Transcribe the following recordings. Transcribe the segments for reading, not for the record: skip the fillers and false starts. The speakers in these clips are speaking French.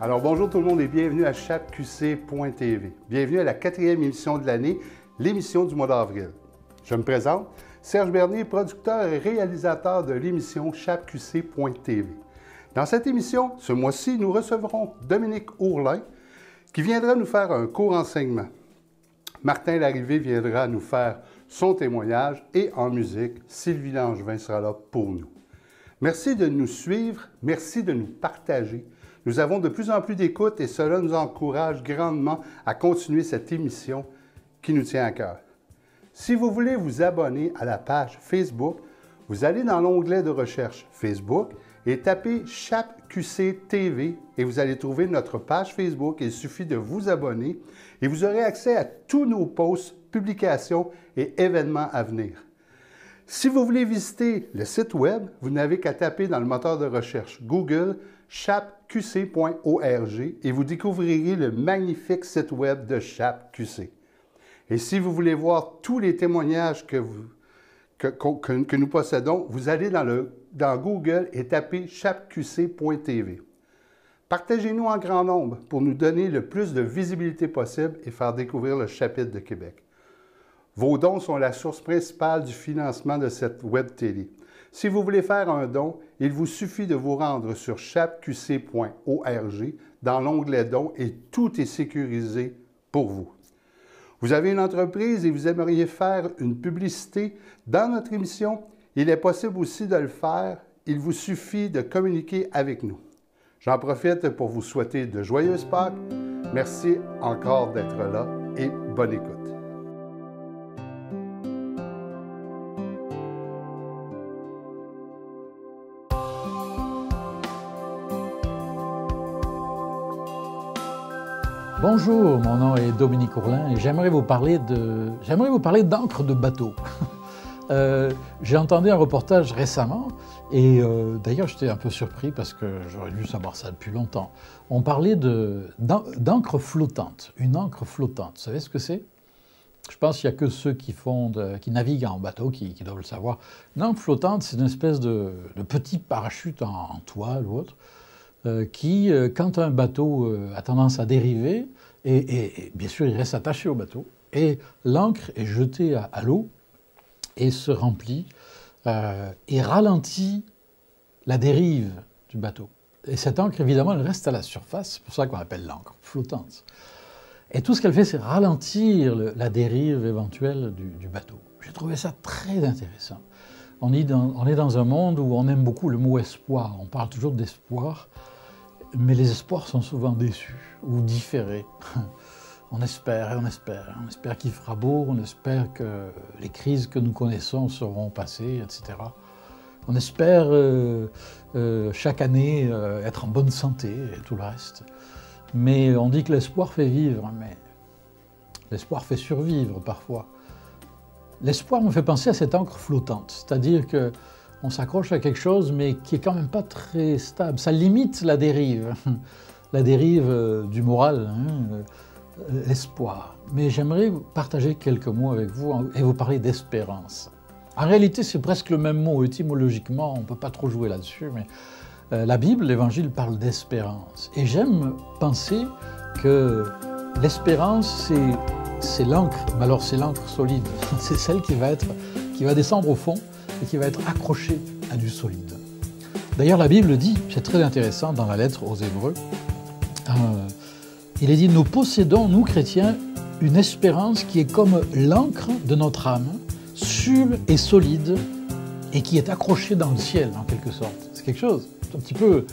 Alors bonjour tout le monde et bienvenue à chapqc.tv. Bienvenue à la 4e émission de l'année, l'émission du mois d'avril. Je me présente, Serge Bernier, producteur et réalisateur de l'émission chapqc.tv. Dans cette émission, ce mois-ci, nous recevrons Dominique Ourlin qui viendra nous faire un court enseignement. Martin Larrivé viendra nous faire son témoignage et en musique, Sylvie Langevin sera là pour nous. Merci de nous suivre, merci de nous partager. Nous avons de plus en plus d'écoute et cela nous encourage grandement à continuer cette émission qui nous tient à cœur. Si vous voulez vous abonner à la page Facebook, vous allez dans l'onglet de recherche Facebook et tapez ChapQC TV et vous allez trouver notre page Facebook. Il suffit de vous abonner et vous aurez accès à tous nos posts, publications et événements à venir. Si vous voulez visiter le site web, vous n'avez qu'à taper dans le moteur de recherche Google chapqc.org et vous découvrirez le magnifique site web de ChapQC. Et si vous voulez voir tous les témoignages que nous possédons, vous allez dans Google et tapez chapqc.tv. Partagez-nous en grand nombre pour nous donner le plus de visibilité possible et faire découvrir le chapitre de Québec. Vos dons sont la source principale du financement de cette web télé. Si vous voulez faire un don, il vous suffit de vous rendre sur chapqc.org dans l'onglet Dons et tout est sécurisé pour vous. Vous avez une entreprise et vous aimeriez faire une publicité dans notre émission, il est possible aussi de le faire. Il vous suffit de communiquer avec nous. J'en profite pour vous souhaiter de joyeuses Pâques. Merci encore d'être là et bonne écoute. Bonjour, mon nom est Dominique Ourlin et j'aimerais vous parler d'encre de bateau. J'ai entendu un reportage récemment et d'ailleurs j'étais un peu surpris parce que j'aurais dû savoir ça depuis longtemps. On parlait d'encre flottante, une encre flottante. Vous savez ce que c'est? Je pense qu'il n'y a que ceux qui naviguent en bateau qui doivent le savoir. Une encre flottante, c'est une espèce de petit parachute en toile ou autre qui, quand un bateau a tendance à dériver, et bien sûr il reste attaché au bateau, et l'encre est jetée à l'eau et se remplit et ralentit la dérive du bateau. Et cette encre, évidemment, elle reste à la surface, c'est pour ça qu'on appelle l'encre flottante. Et tout ce qu'elle fait, c'est ralentir la dérive éventuelle du bateau. J'ai trouvé ça très intéressant. On est dans un monde où on aime beaucoup le mot espoir, on parle toujours d'espoir, mais les espoirs sont souvent déçus ou différés. On espère et on espère. On espère qu'il fera beau, on espère que les crises que nous connaissons seront passées, etc. On espère chaque année être en bonne santé et tout le reste. Mais on dit que l'espoir fait vivre, mais l'espoir fait survivre parfois. L'espoir me fait penser à cette encre flottante, c'est-à-dire que on s'accroche à quelque chose, mais qui est quand même pas très stable. Ça limite la dérive du moral, l'espoir. Mais j'aimerais partager quelques mots avec vous et vous parler d'espérance. En réalité, c'est presque le même mot. Étymologiquement, on ne peut pas trop jouer là-dessus, mais la Bible, l'Évangile parle d'espérance. Et j'aime penser que l'espérance, c'est l'encre, mais alors c'est l'encre solide. C'est celle qui va descendre au fond et qui va être accroché à du solide. D'ailleurs, la Bible dit, c'est très intéressant dans la lettre aux Hébreux, il est dit « Nous possédons, nous chrétiens, une espérance qui est comme l'encre de notre âme, sûre et solide, et qui est accrochée dans le ciel, en quelque sorte. » C'est quelque chose, c'est un petit peu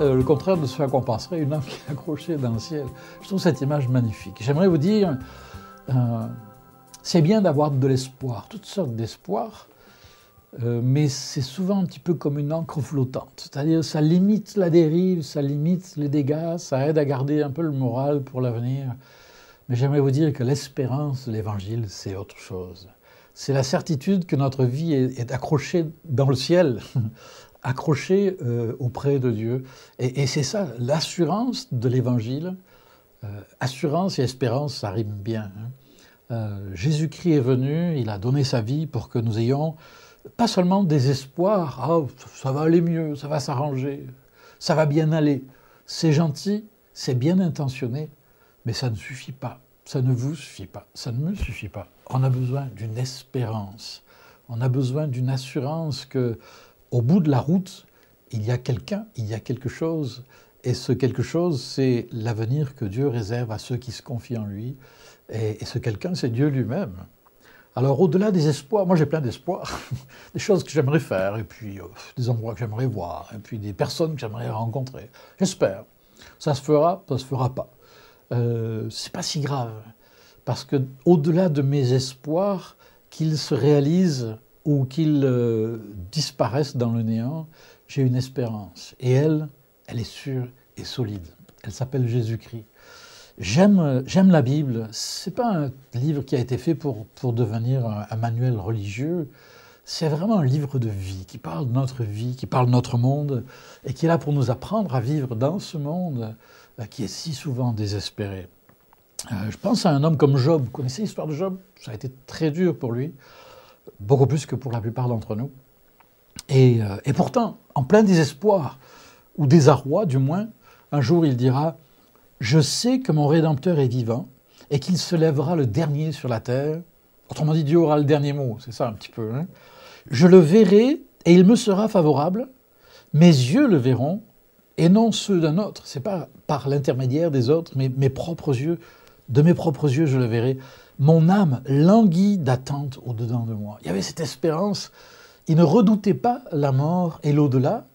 le contraire de ce à quoi on penserait, une encre qui est accrochée dans le ciel. Je trouve cette image magnifique. J'aimerais vous dire, c'est bien d'avoir de l'espoir, toutes sortes d'espoirs, mais c'est souvent un petit peu comme une encre flottante, c'est-à-dire ça limite la dérive, ça limite les dégâts, ça aide à garder un peu le moral pour l'avenir. Mais j'aimerais vous dire que l'espérance de l'Évangile, c'est autre chose. C'est la certitude que notre vie est accrochée dans le ciel, accrochée auprès de Dieu. Et c'est ça, l'assurance de l'Évangile. Assurance et espérance, ça rime bien. Jésus-Christ est venu, il a donné sa vie pour que nous ayons pas seulement des espoirs, ah, ça va aller mieux, ça va s'arranger, ça va bien aller. C'est gentil, c'est bien intentionné, mais ça ne suffit pas. Ça ne vous suffit pas. Ça ne me suffit pas. On a besoin d'une espérance. On a besoin d'une assurance que, au bout de la route, il y a quelqu'un, il y a quelque chose. Et ce quelque chose, c'est l'avenir que Dieu réserve à ceux qui se confient en lui. Et ce quelqu'un, c'est Dieu lui-même. Alors, au-delà des espoirs, moi j'ai plein d'espoirs, des choses que j'aimerais faire, et puis des endroits que j'aimerais voir, et puis des personnes que j'aimerais rencontrer. J'espère. Ça se fera pas. C'est pas si grave, parce que au-delà de mes espoirs, qu'ils se réalisent ou qu'ils disparaissent dans le néant, j'ai une espérance. Et elle est sûre et solide. Elle s'appelle Jésus-Christ. J'aime la Bible. Ce n'est pas un livre qui a été fait pour devenir un manuel religieux. C'est vraiment un livre de vie, qui parle de notre vie, qui parle de notre monde, et qui est là pour nous apprendre à vivre dans ce monde qui est si souvent désespéré. Je pense à un homme comme Job. Vous connaissez l'histoire de Job? Ça a été très dur pour lui, beaucoup plus que pour la plupart d'entre nous. Et pourtant, en plein désespoir, ou désarroi du moins, un jour il dira « Je sais que mon Rédempteur est vivant et qu'il se lèvera le dernier sur la terre. » Autrement dit, Dieu aura le dernier mot, c'est ça un petit peu. Hein. « Je le verrai et il me sera favorable. Mes yeux le verront et non ceux d'un autre. » Ce n'est pas par l'intermédiaire des autres, mais mes propres yeux. De mes propres yeux, je le verrai. Mon âme languit d'attente au-dedans de moi. Il y avait cette espérance. Il ne redoutait pas la mort et l'au-delà.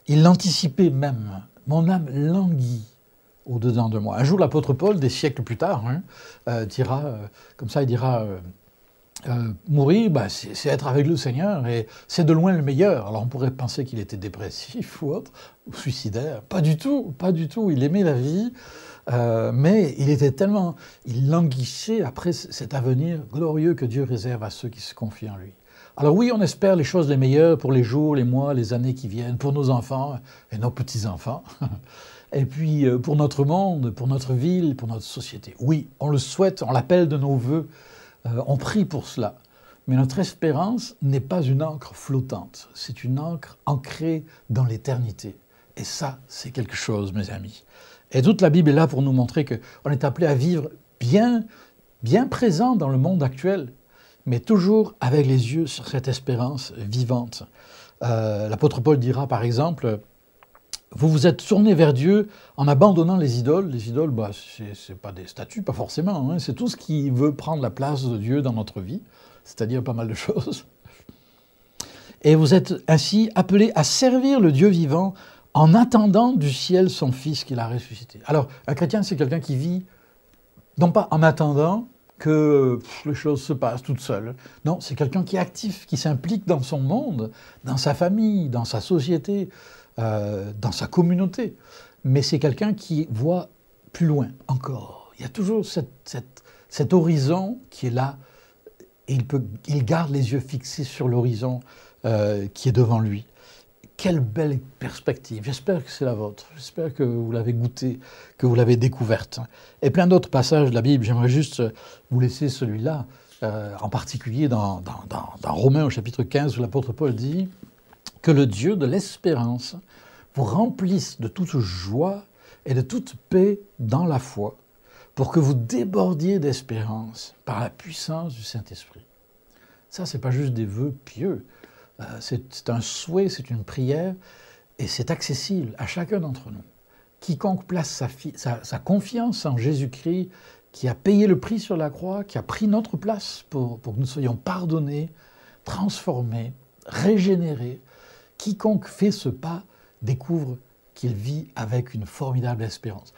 Il l'anticipait même. Mon âme languit au-dedans de moi. Un jour, l'apôtre Paul, des siècles plus tard, dira, comme ça, il dira mourir, c'est être avec le Seigneur et c'est de loin le meilleur. Alors on pourrait penser qu'il était dépressif ou autre, ou suicidaire. Pas du tout, pas du tout. Il aimait la vie, mais il languissait après cet avenir glorieux que Dieu réserve à ceux qui se confient en lui. Alors oui, on espère les choses les meilleures pour les jours, les mois, les années qui viennent, pour nos enfants et nos petits-enfants, et puis pour notre monde, pour notre ville, pour notre société. Oui, on le souhaite, on l'appelle de nos vœux, on prie pour cela. Mais notre espérance n'est pas une encre flottante, c'est une encre ancrée dans l'éternité. Et ça, c'est quelque chose, mes amis. Et toute la Bible est là pour nous montrer qu'on est appelé à vivre bien présent dans le monde actuel, mais toujours avec les yeux sur cette espérance vivante. L'apôtre Paul dira par exemple, vous vous êtes tourné vers Dieu en abandonnant les idoles. Les idoles, c'est pas des statues, pas forcément, hein, c'est tout ce qui veut prendre la place de Dieu dans notre vie, c'est-à-dire pas mal de choses. Et vous êtes ainsi appelés à servir le Dieu vivant en attendant du ciel son Fils qu'il a ressuscité. Alors, un chrétien, c'est quelqu'un qui vit, non pas en attendant, que les choses se passent toutes seules. Non, c'est quelqu'un qui est actif, qui s'implique dans son monde, dans sa famille, dans sa société, dans sa communauté. Mais c'est quelqu'un qui voit plus loin encore. Il y a toujours cet horizon qui est là, et il garde les yeux fixés sur l'horizon qui est devant lui. Quelle belle perspective. J'espère que c'est la vôtre. J'espère que vous l'avez goûtée, que vous l'avez découverte. Et plein d'autres passages de la Bible. J'aimerais juste vous laisser celui-là, en particulier dans Romains au chapitre 15, où l'apôtre Paul dit que le Dieu de l'espérance vous remplisse de toute joie et de toute paix dans la foi, pour que vous débordiez d'espérance par la puissance du Saint-Esprit. Ça, ce n'est pas juste des vœux pieux. C'est un souhait, c'est une prière, et c'est accessible à chacun d'entre nous. Quiconque place sa confiance en Jésus-Christ, qui a payé le prix sur la croix, qui a pris notre place pour que nous soyons pardonnés, transformés, régénérés, quiconque fait ce pas découvre qu'il vit avec une formidable espérance.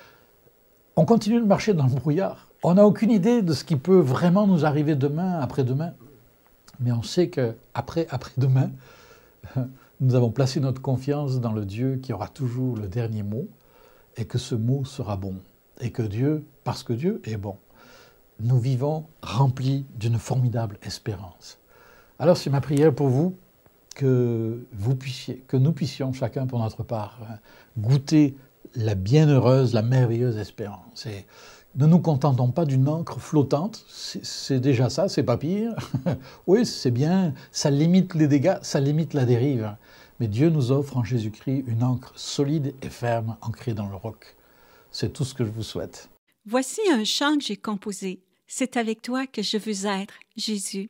On continue de marcher dans le brouillard. On n'a aucune idée de ce qui peut vraiment nous arriver demain, après-demain. Mais on sait qu'après-demain, nous avons placé notre confiance dans le Dieu qui aura toujours le dernier mot et que ce mot sera bon. Et que Dieu, parce que Dieu est bon, nous vivons remplis d'une formidable espérance. Alors c'est ma prière pour vous, que nous puissions chacun pour notre part goûter la bienheureuse, la merveilleuse espérance. Et ne nous contentons pas d'une encre flottante, c'est déjà ça, c'est pas pire. Oui, c'est bien, ça limite les dégâts, ça limite la dérive. Mais Dieu nous offre en Jésus-Christ une encre solide et ferme, ancrée dans le roc. C'est tout ce que je vous souhaite. Voici un chant que j'ai composé. C'est avec toi que je veux être, Jésus.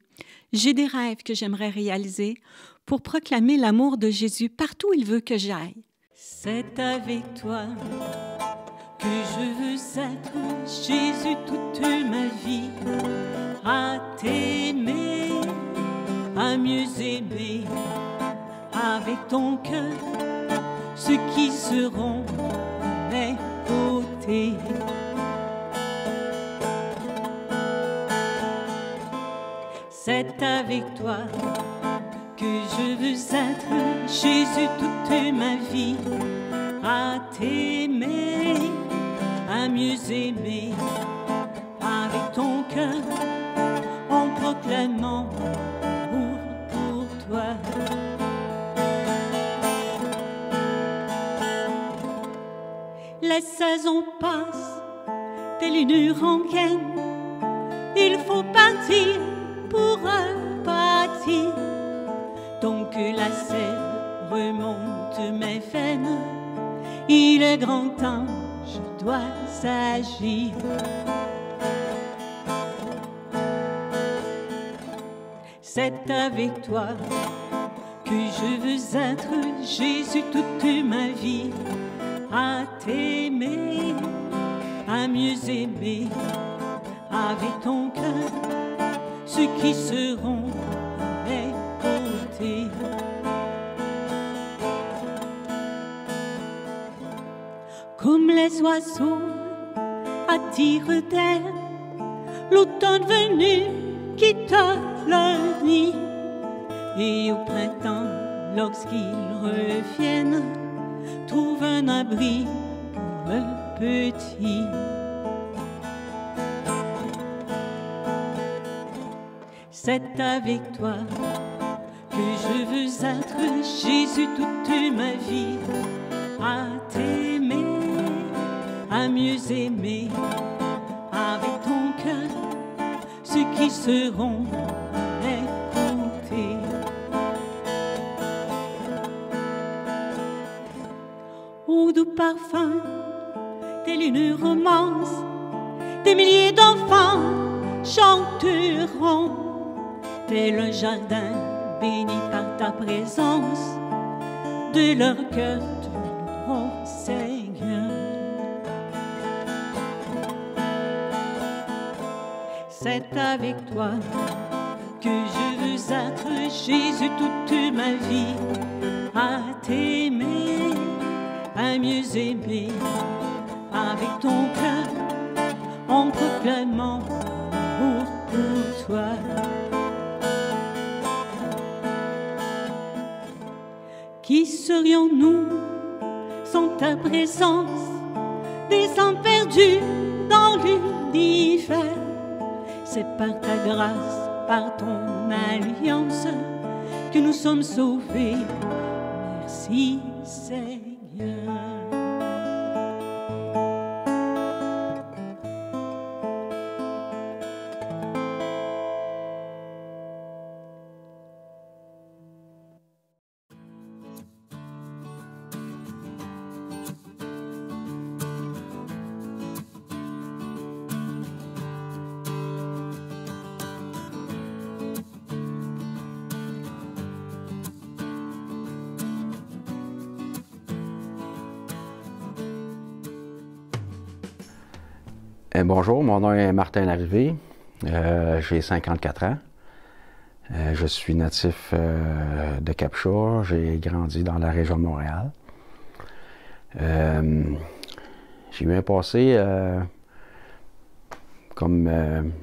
J'ai des rêves que j'aimerais réaliser pour proclamer l'amour de Jésus partout où il veut que j'aille. C'est avec toi que je veux être, Jésus, toute ma vie, à t'aimer, à mieux aimer, avec ton cœur, ceux qui seront à mes côtés. C'est avec toi que je veux être, Jésus, toute ma vie, à t'aimer, à mieux aimer, avec ton cœur, en proclamant pour toi. Les saisons passent, telle une rengaine, il faut partir pour repartir. Donc la sève remonte mes veines, il est grand temps, je dois agir. C'est avec toi que je veux être, Jésus, toute ma vie, à t'aimer, à mieux aimer, avec ton cœur, ceux qui seront à mes côtés. Comme les oiseaux attirent d'air, l'automne venu quitte leur nid, et au printemps, lorsqu'ils reviennent, trouvent un abri pour leurs petits. C'est avec toi que je veux être, Jésus, toute ma vie, à t'aimer, à mieux aimer, avec ton cœur, ceux qui seront à mes côtés. Au doux parfum, telle une romance, des milliers d'enfants chanteront, tel un jardin béni par ta présence, de leur cœur te loueront, Seigneur. C'est avec toi que je veux être, Jésus, toute ma vie, à t'aimer, à mieux aimer, avec ton cœur, en proclamant pour toi. Qui serions-nous sans ta présence, des âmes perdues dans l'univers? C'est par ta grâce, par ton alliance, que nous sommes sauvés. Merci, Seigneur. Bonjour, mon nom est Martin Larrivée, j'ai 54 ans. Je suis natif de Cap-Shore, j'ai grandi dans la région de Montréal. J'ai eu un passé, comme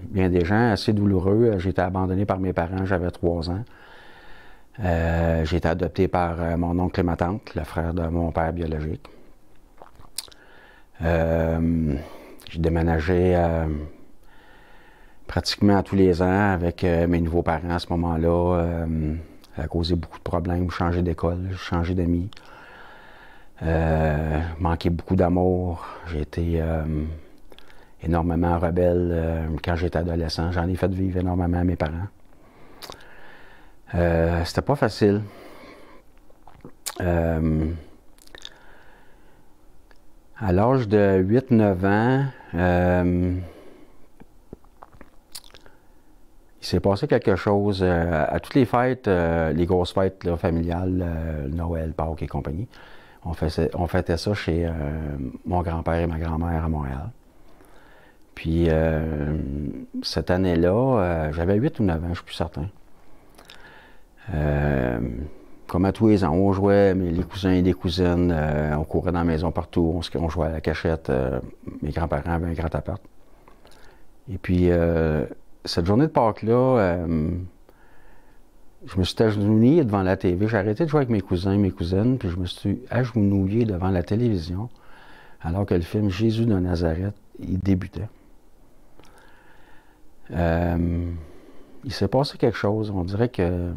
bien des gens, assez douloureux. J'ai été abandonné par mes parents, j'avais 3 ans. J'ai été adopté par mon oncle et ma tante, le frère de mon père biologique. J'ai déménagé pratiquement tous les ans avec mes nouveaux parents à ce moment-là. Ça a causé beaucoup de problèmes, changé d'école, changé d'amis. Manqué beaucoup d'amour. J'ai été énormément rebelle quand j'étais adolescent. J'en ai fait vivre énormément à mes parents. C'était pas facile. À l'âge de 8-9 ans, il s'est passé quelque chose. À toutes les fêtes, les grosses fêtes là, familiales, Noël, Pâques et compagnie, on fêtait ça chez mon grand-père et ma grand-mère à Montréal. Puis cette année-là, j'avais 8 ou 9 ans, je ne suis plus certain. Comme à tous les ans, on jouait, les cousins et les cousines, on courait dans la maison partout, on jouait à la cachette. Mes grands-parents avaient un grand appart. Et puis, cette journée de Pâques-là, je me suis agenouillé devant la TV. J'ai arrêté de jouer avec mes cousins et mes cousines, puis je me suis agenouillé devant la télévision, alors que le film Jésus de Nazareth, il débutait. Il s'est passé quelque chose. On dirait que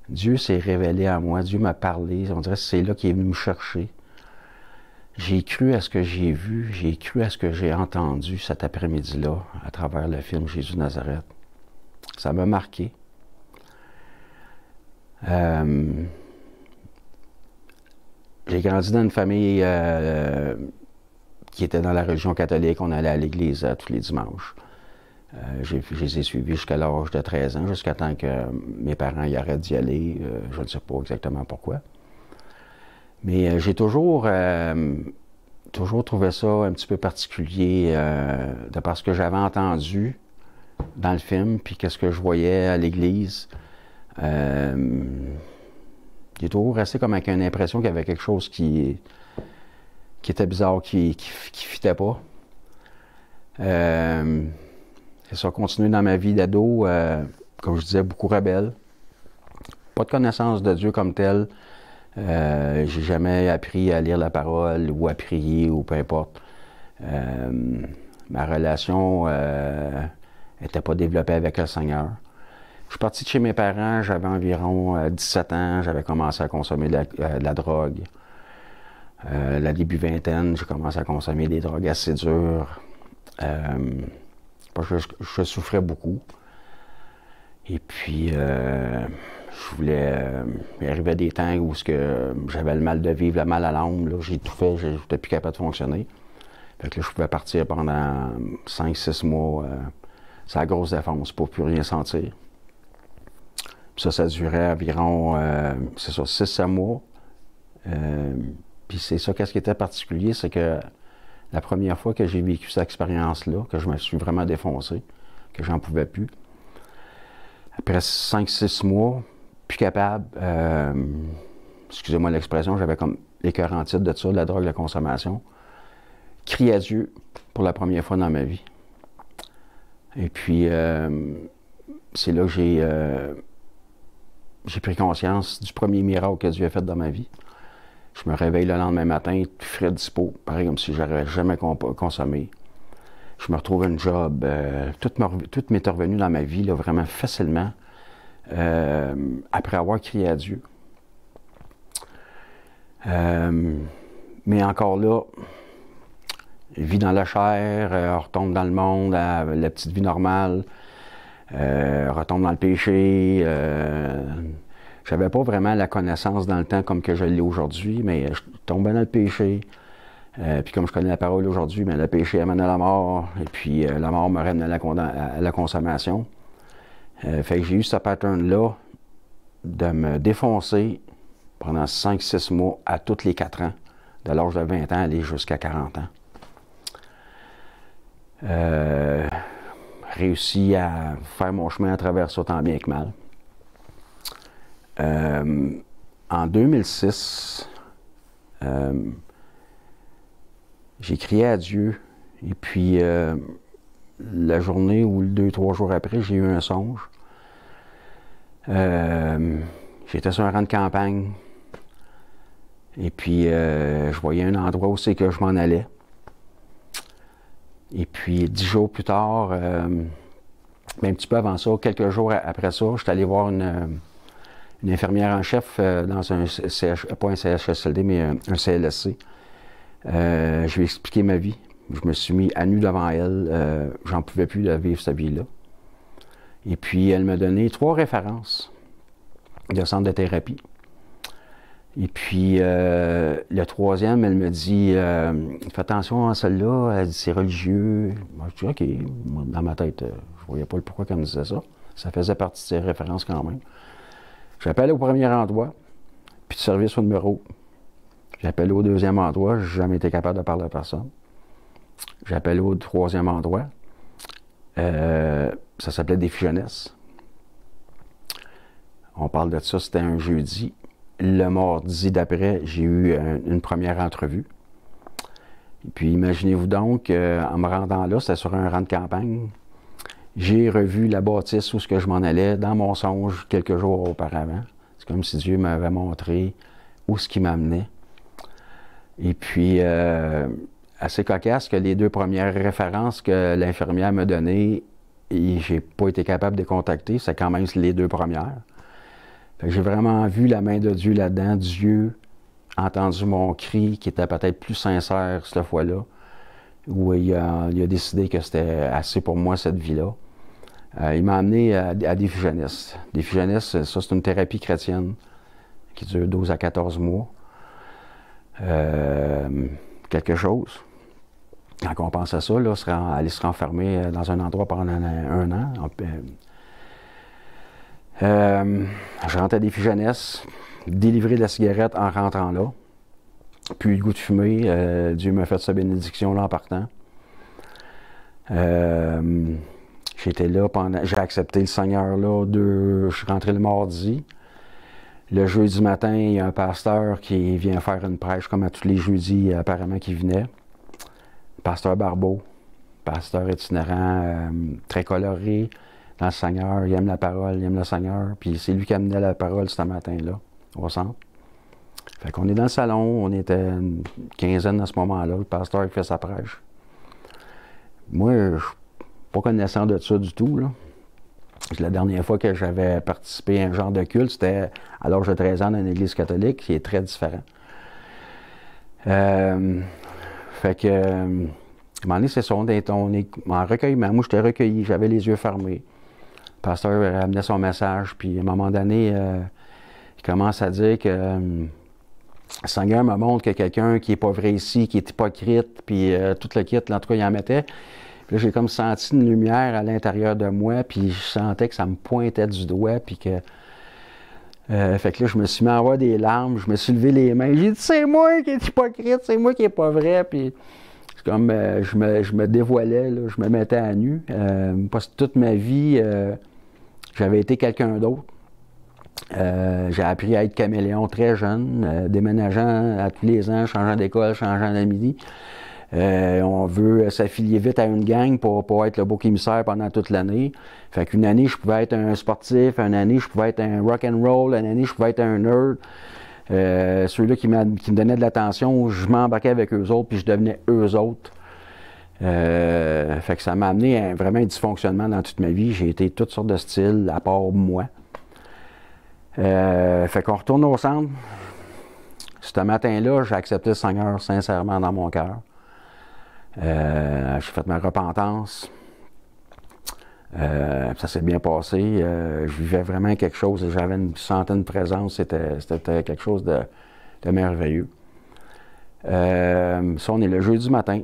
Dieu s'est révélé à moi, Dieu m'a parlé. On dirait que c'est là qu'il est venu me chercher. J'ai cru à ce que j'ai vu, j'ai cru à ce que j'ai entendu cet après-midi-là à travers le film Jésus de Nazareth. Ça m'a marqué. J'ai grandi dans une famille qui était dans la religion catholique. On allait à l'église tous les dimanches. Je les ai suivis jusqu'à l'âge de 13 ans, jusqu'à temps que mes parents y arrêtent d'y aller. Je ne sais pas exactement pourquoi. Mais j'ai toujours trouvé ça un petit peu particulier de parce que j'avais entendu dans le film, puis qu'est-ce que je voyais à l'église. J'ai toujours resté comme avec une impression qu'il y avait quelque chose qui était bizarre, qui fitait pas. Et ça a continué dans ma vie d'ado, comme je disais, beaucoup rebelle. Pas de connaissance de Dieu comme tel. J'ai jamais appris à lire la parole ou à prier ou peu importe. Ma relation n'était pas développée avec le Seigneur. Je suis parti de chez mes parents, j'avais environ 17 ans, j'avais commencé à consommer de la drogue. La début vingtaine, j'ai commencé à consommer des drogues assez dures. Je souffrais beaucoup. Et puis, je voulais... il arrivait des temps où j'avais le mal de vivre, le mal à l'âme. J'ai tout fait, je n'étais plus capable de fonctionner. Fait que là, je pouvais partir pendant 5-6 mois. C'est la grosse défense pour plus rien sentir. Puis ça durait environ, 6-7 mois. Puis c'est ça, qu'est-ce qui était particulier, c'est que la première fois que j'ai vécu cette expérience-là, que je me suis vraiment défoncé, que j'en pouvais plus, après 5-6 mois, plus capable, excusez-moi l'expression, j'avais comme l'écœur en titre de ça, de la drogue, de la consommation, crié à Dieu pour la première fois dans ma vie. Et puis, c'est là que j'ai pris conscience du premier miracle que Dieu a fait dans ma vie. Je me réveille le lendemain matin, tout frais dispo, pareil comme si je n'aurais jamais consommé. Je me retrouve un job, tout m'est revenu dans ma vie, là, vraiment facilement, après avoir crié à Dieu. Mais encore là, vie dans la chair, on retombe dans le monde, la petite vie normale, retombe dans le péché. J'avais pas vraiment la connaissance dans le temps comme que je l'ai aujourd'hui, mais je tombais dans le péché. Puis comme je connais la parole aujourd'hui, mais le péché amène à la mort, et puis la mort me ramène à la consommation. Fait que j'ai eu ce pattern-là de me défoncer pendant 5-6 mois à tous les 4 ans, de l'âge de 20 ans aller jusqu'à 40 ans. Réussi à faire mon chemin à travers ça tant bien que mal. En 2006, j'ai crié à Dieu, et puis la journée ou 2-3 jours après, j'ai eu un songe. J'étais sur un rang de campagne, et puis je voyais un endroit où c'est que je m'en allais. Et puis 10 jours plus tard, mais un petit peu avant ça, quelques jours après ça, je suis allé voir une infirmière en chef dans un pas un CHSLD, mais un CLSC. Je lui ai expliqué ma vie. Je me suis mis à nu devant elle. J'en pouvais plus de vivre cette vie-là. Et puis, elle m'a donné 3 références de centre de thérapie. Et puis, le troisième, elle me dit fais attention à celle-là, elle dit c'est religieux. Moi, je dis OK. Moi, dans ma tête, je voyais pas le pourquoi qu'elle me disait ça. Ça faisait partie de ses références quand même. J'appelle au premier endroit, puis de service au numéro. J'appelle au deuxième endroit, j'ai jamais été capable de parler à personne. J'appelle au troisième endroit. Ça s'appelait Défi Jeunesse. On parle de ça, c'était un jeudi. Le mardi d'après, j'ai eu une première entrevue. Et puis imaginez-vous donc, en me rendant là, c'était sur un rang de campagne. J'ai revu la bâtisse où je m'en allais dans mon songe quelques jours auparavant. C'est comme si Dieu m'avait montré où ce qui m'amenait. Et puis, assez cocasse que les deux premières références que l'infirmière m'a données, et j'ai pas été capable de les contacter, c'est quand même les deux premières. J'ai vraiment vu la main de Dieu là-dedans. Dieu a entendu mon cri qui était peut-être plus sincère cette fois-là, où il a décidé que c'était assez pour moi cette vie-là. Il m'a amené à Défi Jeunesse. Défi Jeunesse, ça c'est une thérapie chrétienne qui dure 12 à 14 mois. Quelque chose. Quand on pense à ça, là, aller se renfermer dans un endroit pendant un an. Je rentre à Défi Jeunesse, délivrer de la cigarette en rentrant là. Puis le goût de fumer, Dieu m'a fait sa bénédiction là en partant. J'étais là j'ai accepté le Seigneur là, je suis rentré le mardi. Le jeudi matin, il y a un pasteur qui vient faire une prêche comme à tous les jeudis apparemment qui venait. Pasteur Barbeau, pasteur itinérant, très coloré dans le Seigneur, il aime la parole, il aime le Seigneur. Puis c'est lui qui amenait la parole ce matin-là, au centre. Fait qu'on est dans le salon, on était une quinzaine à ce moment-là, le pasteur il fait sa prêche. Moi, je ne suis pas connaissant de ça du tout, là. La dernière fois que j'avais participé à un genre de culte, c'était à l'âge de 13 ans dans une église catholique, qui est très différent. Fait que, à un moment donné, c'est ça, on est en recueillement. Moi, j'étais recueilli, j'avais les yeux fermés. Le pasteur amenait son message, puis à un moment donné, il commence à dire que le Seigneur me montre que quelqu'un qui n'est pas vrai ici, qui est hypocrite, puis tout le kit, là, en tout cas, il en mettait. Puis là, j'ai comme senti une lumière à l'intérieur de moi, puis je sentais que ça me pointait du doigt, puis que... fait que là, je me suis mis à avoir des larmes, je me suis levé les mains, j'ai dit « c'est moi qui est hypocrite, c'est moi qui est pas vrai », puis c'est comme, je me dévoilais, là, je me mettais à nu, parce que toute ma vie, j'avais été quelqu'un d'autre. J'ai appris à être caméléon très jeune, déménageant à tous les ans, changeant d'école, changeant d'amis. On veut s'affilier vite à une gang pour être le bouc émissaire pendant toute l'année. Fait qu'une année, je pouvais être un sportif, une année, je pouvais être un rock and roll, une année, je pouvais être un nerd. Ceux-là qui me donnaient de l'attention, je m'embarquais avec eux autres, puis je devenais eux autres. Fait que ça m'a amené vraiment un dysfonctionnement dans toute ma vie. J'ai été toutes sortes de styles, à part moi. Fait qu'on retourne au centre. Ce matin-là, j'ai accepté le Seigneur sincèrement dans mon cœur. J'ai fait ma repentance. Ça s'est bien passé. Je vivais vraiment quelque chose. J'avais une centaine de présence. C'était quelque chose de merveilleux. Ça, on est le jeudi matin.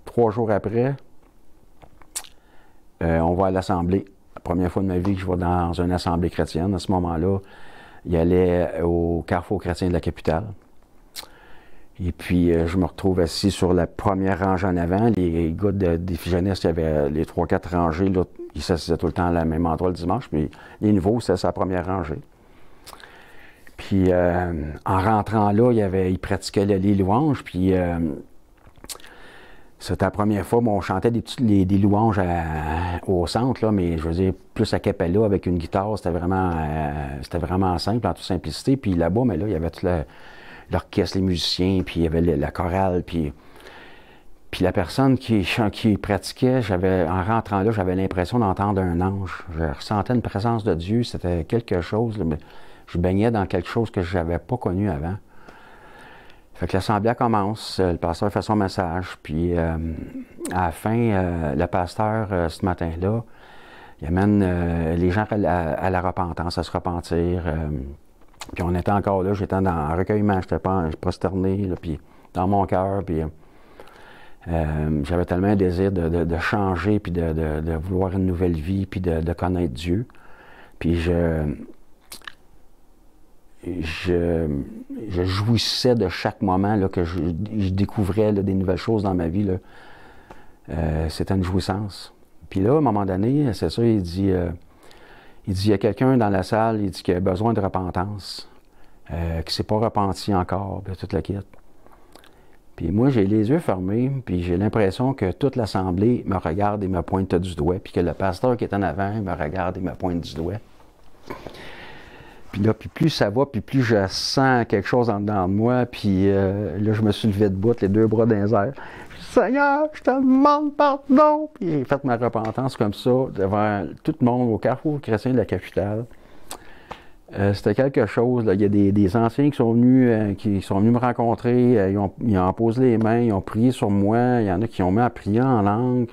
3 jours après, on va à l'assemblée. La première fois de ma vie que je vais dans une assemblée chrétienne. À ce moment-là, il allait au Carrefour chrétien de la capitale. Et puis, je me retrouve assis sur la première rangée en avant. Les gars de Défi Jeunesse, il y avait les 3-4 rangées. Là, ils s'assisaient tout le temps à la même endroit le dimanche. Puis les nouveaux, c'était sa première rangée. Puis, en rentrant là, ils pratiquaient les louanges. Puis, c'était la première fois, on chantait des louanges au centre, là, mais je veux dire, plus a cappella avec une guitare. C'était vraiment simple, en toute simplicité. Puis là-bas, mais là, il y avait tout l'orchestre, les musiciens, puis il y avait la chorale, puis la personne qui pratiquait, en rentrant là, j'avais l'impression d'entendre un ange. Je ressentais une présence de Dieu, c'était quelque chose, là, mais je baignais dans quelque chose que je n'avais pas connu avant. Fait que l'assemblée commence, le pasteur fait son message, puis à la fin, le pasteur, ce matin-là, il amène les gens à la repentance, à se repentir. Puis on était encore là, j'étais en recueillement, j'étais prosterné, là, puis dans mon cœur, puis j'avais tellement un désir de changer, puis de vouloir une nouvelle vie, puis de connaître Dieu. Puis je jouissais de chaque moment là, que je découvrais là, des nouvelles choses dans ma vie. Là. C'était une jouissance. Puis là, à un moment donné, c'est ça, il dit, il y a quelqu'un dans la salle, il dit qu'il a besoin de repentance, qu'il ne s'est pas repenti encore, puis toute la quête. Puis moi, j'ai les yeux fermés, puis j'ai l'impression que toute l'assemblée me regarde et me pointe du doigt, puis que le pasteur qui est en avant me regarde et me pointe du doigt. Puis là, puis plus ça va, puis plus je sens quelque chose en dedans de moi, puis là, je me suis levé debout, les deux bras dans les airs. Seigneur, je te demande pardon! Puis j'ai fait ma repentance comme ça, devant tout le monde, au carrefour chrétien de la capitale. C'était quelque chose, là. Il y a des anciens qui sont venus me rencontrer, ils ont posé les mains, ils ont prié sur moi, il y en a qui ont mis à prier en langue.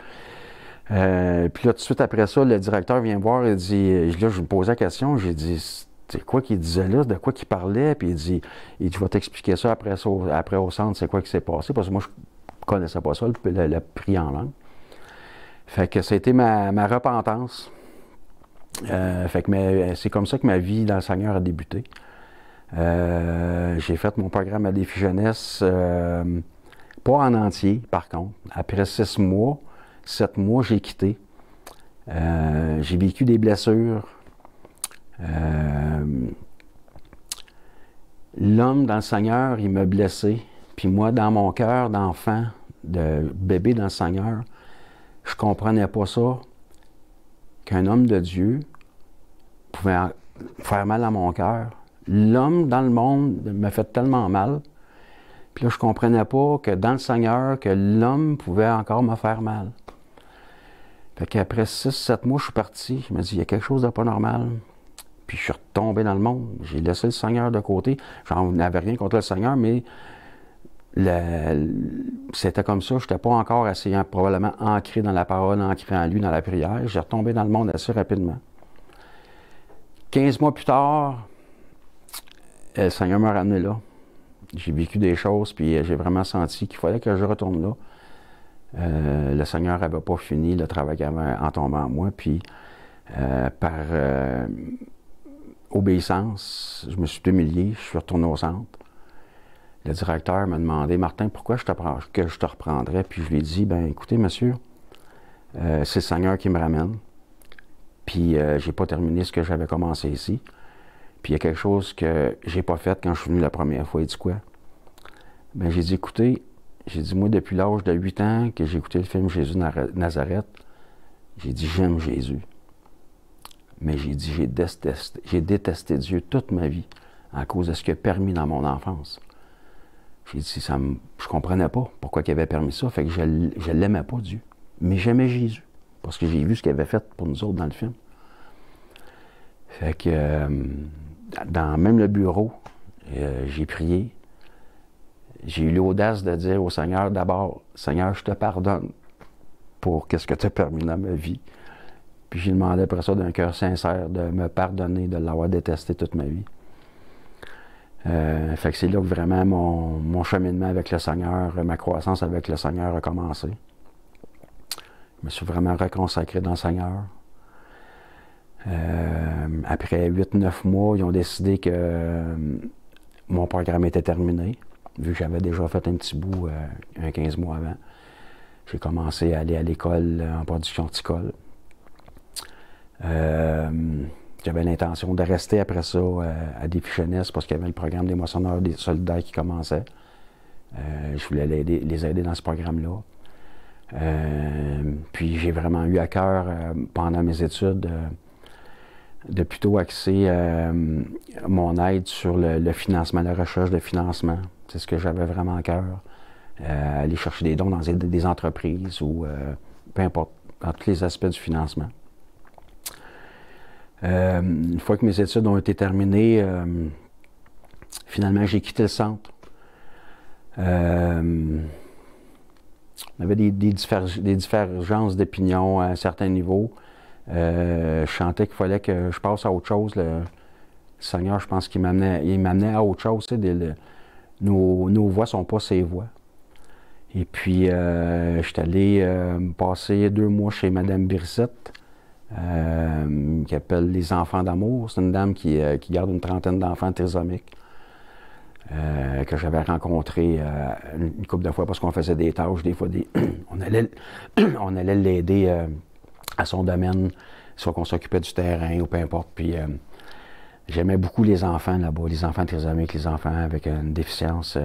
Puis là, tout de suite après ça, le directeur vient me voir et dit, là, je lui posais la question, j'ai dit, c'est quoi qu'il disait là, de quoi qu'il parlait, puis il dit, je vais t'expliquer ça après au centre, c'est quoi qui s'est passé, parce que moi, je connaissais pas ça, le prier en langue. Fait que ça a été ma repentance. C'est comme ça que ma vie dans le Seigneur a débuté. J'ai fait mon programme à Défi Jeunesse, pas en entier, par contre. Après 7 mois, j'ai quitté. J'ai vécu des blessures. L'homme dans le Seigneur, il m'a blessé. Puis moi, dans mon cœur d'enfant, de bébé dans le Seigneur, je comprenais pas ça, qu'un homme de Dieu pouvait faire mal à mon cœur. L'homme dans le monde me fait tellement mal. Puis là, je comprenais pas que dans le Seigneur, que l'homme pouvait encore me faire mal. Fait qu'après 6-7 mois, je suis parti. Je me dis, il y a quelque chose de pas normal. Puis je suis retombé dans le monde. J'ai laissé le Seigneur de côté. J'en n'avais rien contre le Seigneur, mais c'était comme ça. Je n'étais pas encore assez probablement ancré dans la parole, ancré en lui, dans la prière. J'ai retombé dans le monde assez rapidement. 15 mois plus tard, le Seigneur m'a ramené là. J'ai vécu des choses, puis j'ai vraiment senti qu'il fallait que je retourne là. Le Seigneur n'avait pas fini le travail qu'il avait en tombant en moi, puis par obéissance, je me suis humilié, je suis retourné au centre. Le directeur m'a demandé, Martin, pourquoi je te reprendrais? Puis je lui ai dit, ben écoutez, monsieur, c'est le Seigneur qui me ramène. Puis j'ai pas terminé ce que j'avais commencé ici. Puis il y a quelque chose que j'ai pas fait quand je suis venu la première fois. Il dit quoi? Ben j'ai dit, écoutez, moi, depuis l'âge de 8 ans que j'ai écouté le film Jésus de Nazareth, j'ai dit, j'aime Jésus. Mais j'ai dit, j'ai détesté Dieu toute ma vie à cause de ce qu'il a permis dans mon enfance. J'ai dit, je comprenais pas pourquoi il avait permis ça, fait que je l'aimais pas, Dieu. Mais j'aimais Jésus, parce que j'ai vu ce qu'il avait fait pour nous autres dans le film. Fait que, dans même le bureau, j'ai prié. J'ai eu l'audace de dire au Seigneur, d'abord, Seigneur, je te pardonne pour qu'est-ce que tu as permis dans ma vie. Puis j'ai demandé après ça d'un cœur sincère de me pardonner de l'avoir détesté toute ma vie. Fait que c'est là que vraiment mon cheminement avec le Seigneur, ma croissance avec le Seigneur a commencé. Je me suis vraiment reconsacré dans le Seigneur. Après 8-9 mois, ils ont décidé que mon programme était terminé, vu que j'avais déjà fait un petit bout 15 mois avant. J'ai commencé à aller à l'école en production horticole. J'avais l'intention de rester après ça à Défi Jeunesse parce qu'il y avait le programme des moissonneurs des solidaires qui commençait. Je voulais les aider dans ce programme-là. Puis j'ai vraiment eu à cœur, pendant mes études, de plutôt axer mon aide sur le financement, la recherche de financement. C'est ce que j'avais vraiment à cœur. Aller chercher des dons dans des entreprises ou peu importe, dans tous les aspects du financement. Une fois que mes études ont été terminées, finalement, j'ai quitté le centre. On avait des divergences d'opinion à un certain niveau. Je sentais qu'il fallait que je passe à autre chose. Seigneur, je pense qu'il m'amenait à autre chose. Tu sais, nos voix ne sont pas ses voix. Et puis, je suis allé passer 2 mois chez Mme Brissette, qui appelle les Enfants d'amour. C'est une dame qui garde une trentaine d'enfants trisomiques, que j'avais rencontré une couple de fois parce qu'on faisait des tâches. Des fois, on allait l'aider à son domaine, soit qu'on s'occupait du terrain ou peu importe. Puis, j'aimais beaucoup les enfants là-bas, les enfants trisomiques, les enfants avec une déficience.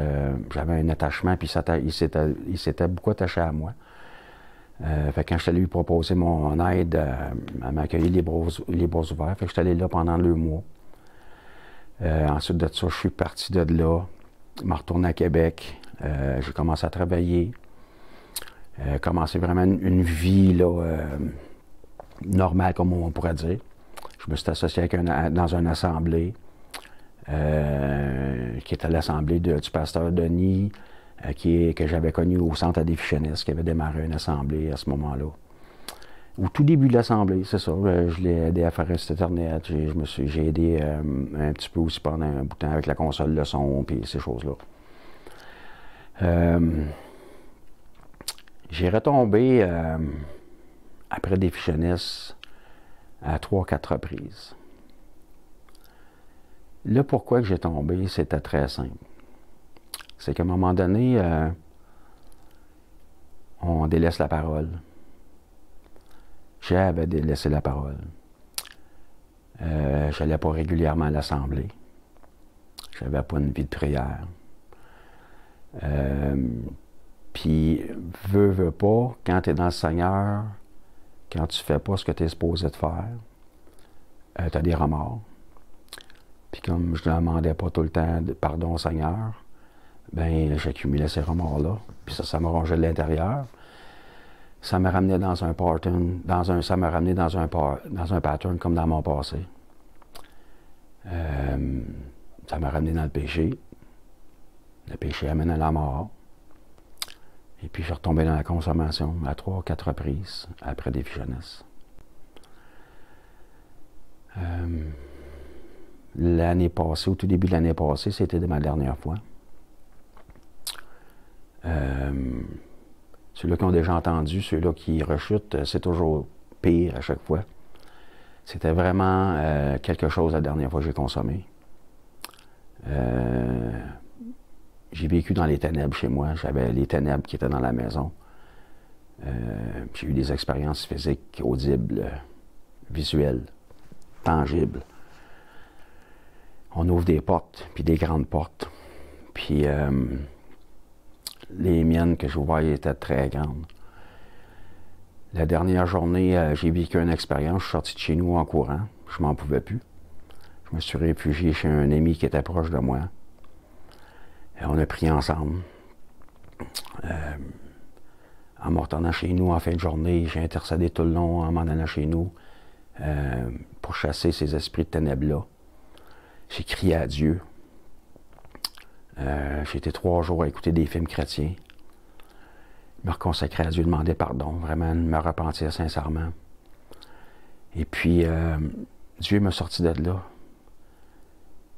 J'avais un attachement, puis il s'était beaucoup attaché à moi. Fait que quand je suis allé lui proposer mon aide, elle m'a accueilli les bras ouverts. Fait que je suis allé là pendant 2 mois. Ensuite de ça, je suis parti de là, je me retourné à Québec. J'ai commencé à travailler. Commencé vraiment une vie là, normale, comme on pourrait dire. Je me suis associé dans une assemblée, qui était l'assemblée du pasteur Denis, que j'avais connu au centre à défi jeunesse, qui avait démarré une assemblée à ce moment-là. Au tout début de l'assemblée, c'est ça. Je l'ai aidé à faire un site Internet. J'ai aidé un petit peu aussi pendant un bout de temps avec la console de son et ces choses-là. J'ai retombé après défi jeunesse à 3-4 reprises. Là, pourquoi j'ai tombé, c'était très simple. C'est qu'à un moment donné, on délaisse la parole. J'avais délaissé la parole. Je n'allais pas régulièrement à l'assemblée. Je n'avais pas une vie de prière. Puis, veux pas, quand tu es dans le Seigneur, quand tu ne fais pas ce que tu es supposé de faire, tu as des remords. Puis comme je ne demandais pas tout le temps pardon au Seigneur, bien, j'accumulais ces remords-là. Puis ça me rongeait de l'intérieur. Ça me ramenait dans un pattern, ça me ramenait dans un pattern comme dans mon passé. Ça m'a ramené dans le péché. Le péché amène à la mort. Et puis je suis retombé dans la consommation à 3-4 reprises après défi jeunesse. L'année passée, au tout début de l'année passée, c'était ma dernière fois. Ceux-là qui ont déjà entendu, ceux-là qui rechutent, c'est toujours pire à chaque fois. C'était vraiment quelque chose la dernière fois que j'ai consommé. J'ai vécu dans les ténèbres chez moi. J'avais les ténèbres qui étaient dans la maison. J'ai eu des expériences physiques, audibles, visuelles, tangibles. On ouvre des portes, puis des grandes portes. Puis les miennes que je voyais étaient très grandes. La dernière journée, j'ai vécu une expérience. Je suis sorti de chez nous en courant. Je m'en pouvais plus. Je me suis réfugié chez un ami qui était proche de moi. Et on a prié ensemble. En me retournant chez nous en fin de journée, j'ai intercédé tout le long en m'en allant chez nous pour chasser ces esprits de ténèbres-là. J'ai crié à Dieu. J'ai été 3 jours à écouter des films chrétiens. Me reconsacrer à Dieu, demander pardon, vraiment me repentir sincèrement. Et puis, Dieu m'a sorti de là,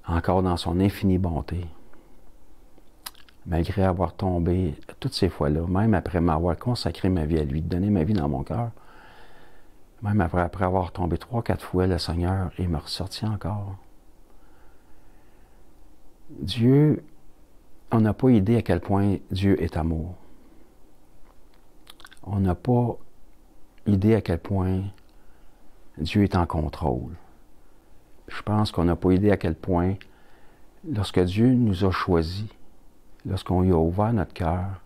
encore dans son infinie bonté. Malgré avoir tombé toutes ces fois-là, même après m'avoir consacré ma vie à lui, donné ma vie dans mon cœur, même après avoir tombé 3-4 fois, le Seigneur, il m'a ressorti encore. Dieu, on n'a pas idée à quel point Dieu est amour. On n'a pas idée à quel point Dieu est en contrôle. Je pense qu'on n'a pas idée à quel point, lorsque Dieu nous a choisis, lorsqu'on lui a ouvert notre cœur,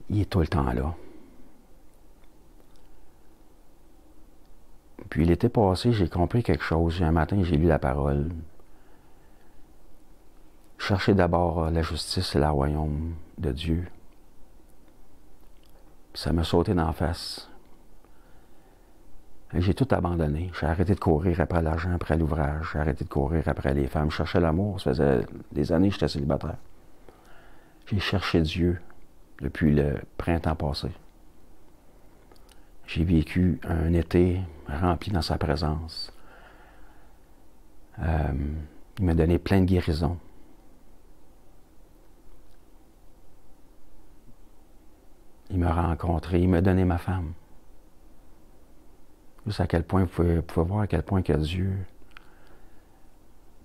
il est tout le temps là. Puis l'été passé, j'ai compris quelque chose. Un matin, j'ai lu la parole. Cherchez d'abord la justice et le royaume de Dieu. Puis ça m'a sauté dans la face. J'ai tout abandonné. J'ai arrêté de courir après l'argent, après l'ouvrage. J'ai arrêté de courir après les femmes. Je cherchais l'amour. Ça faisait des années que j'étais célibataire. J'ai cherché Dieu depuis le printemps passé. J'ai vécu un été rempli dans sa présence. Il m'a donné plein de guérisons. Il m'a rencontré, il m'a donné ma femme. Juste à quel point, vous pouvez voir à quel point que Dieu,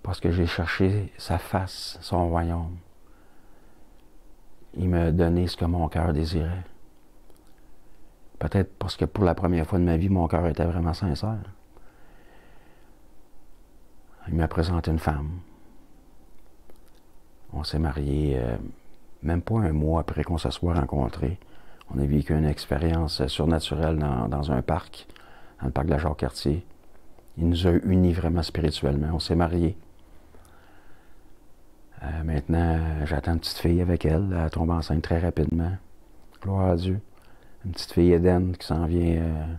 parce que j'ai cherché sa face, son royaume, il m'a donné ce que mon cœur désirait. Peut-être parce que pour la première fois de ma vie, mon cœur était vraiment sincère. Il m'a présenté une femme. On s'est mariés même pas un mois après qu'on se soit rencontrés. On a vécu une expérience surnaturelle dans un parc, dans le parc de la Jacques-Cartier. Il nous a unis vraiment spirituellement. On s'est mariés. Maintenant, j'attends une petite fille avec elle. Elle tombe enceinte très rapidement. Gloire à Dieu. Une petite fille Éden qui s'en vient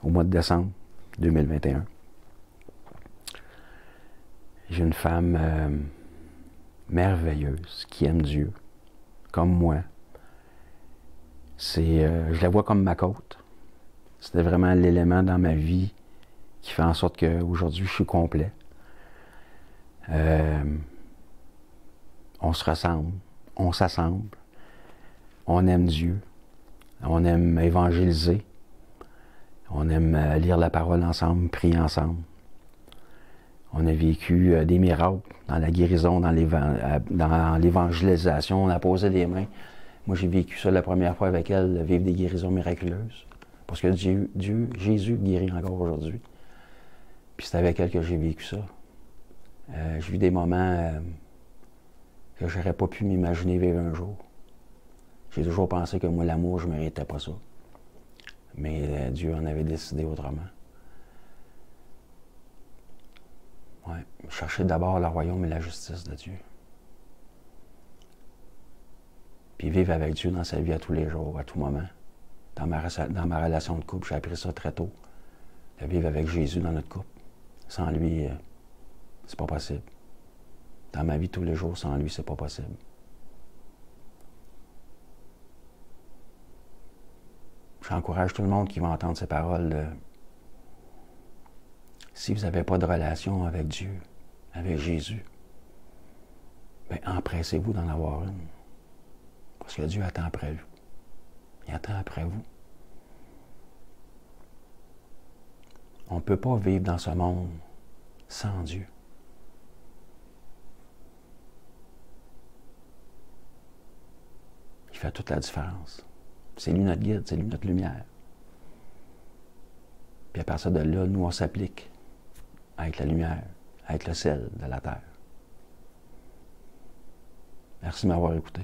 au mois de décembre 2021. J'ai une femme merveilleuse qui aime Dieu, comme moi. Je la vois comme ma côte. C'était vraiment l'élément dans ma vie qui fait en sorte qu'aujourd'hui, je suis complet. On se ressemble, on s'assemble, on aime Dieu, on aime évangéliser, on aime lire la parole ensemble, prier ensemble. On a vécu des miracles dans la guérison, dans l'évangélisation, on a posé des mains. Moi, j'ai vécu ça la première fois avec elle, vivre des guérisons miraculeuses. Parce que Jésus guérit encore aujourd'hui. Puis c'est avec elle que j'ai vécu ça. J'ai vu des moments que j'aurais pas pu m'imaginer vivre un jour. J'ai toujours pensé que moi, l'amour, je ne méritais pas ça. Mais Dieu en avait décidé autrement. Ouais. Chercher d'abord le royaume et la justice de Dieu. Puis vivre avec Dieu dans sa vie à tous les jours, à tout moment. Dans ma relation de couple, j'ai appris ça très tôt. De vivre avec Jésus dans notre couple. Sans lui, c'est pas possible. Dans ma vie tous les jours, sans lui, c'est pas possible. J'encourage tout le monde qui va entendre ces paroles. Si vous n'avez pas de relation avec Dieu, avec Jésus, bien, empressez-vous d'en avoir une. Parce que Dieu attend après vous. Il attend après vous. On ne peut pas vivre dans ce monde sans Dieu. Il fait toute la différence. C'est lui notre guide, c'est lui notre lumière. Puis à partir de là, nous, on s'applique à être la lumière, à être le sel de la terre. Merci de m'avoir écouté.